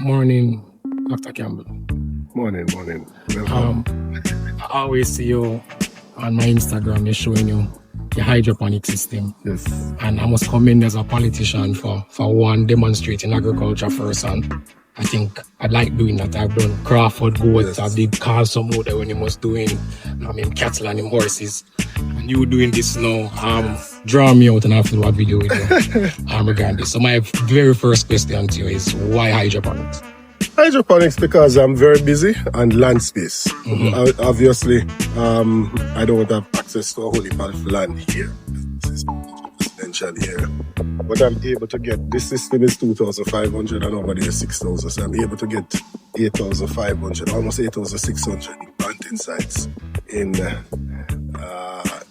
Morning, Dr. Campbell. Morning. Welcome. I always see you on my Instagram, you're showing you the hydroponic system. Yes. And I must commend as a politician for one demonstrating agriculture first. And I think I like doing that. I've done Crawford goats, I did Carlson Motor when he was doing cattle and horses. And you doing this now, draw me out and I have to do a video with you regarding this. So my very first question to you is, why hydroponics? Hydroponics because I'm very busy and land space. Obviously, I don't have access to a whole heap of land here. This is residential area. But I'm able to get, this system is 2,500 and over there 6,000. So I'm able to get 8,500, almost 8,600 planting sites in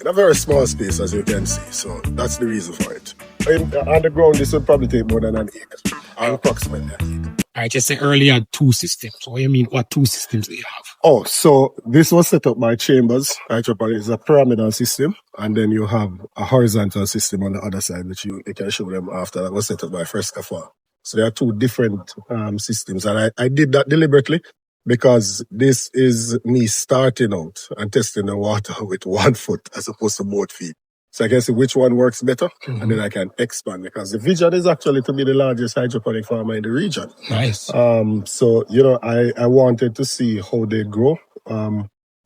a very small space, as you can see. So that's the reason for it. On the ground, this would probably take more than an acre, or approximately an acre. I just said earlier 2 systems. So what do you mean, what 2 systems do you have? Oh, so this was set up by Chambers. Hydroponics is a pyramidal system, and then you have a horizontal system on the other side, which you can show them after. That was set up by Fresca Farm. So there are 2 different systems, and I did that deliberately because this is me starting out and testing the water with 1 foot as opposed to both feet. So I can see which one works better, and then I can expand, because the vision is actually to be the largest hydroponic farmer in the region. Nice. So, I wanted to see how they grow,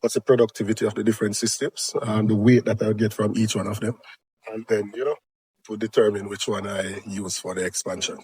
what's the productivity of the different systems, the weight that I would get from each one of them, and then, to determine which one I use for the expansion.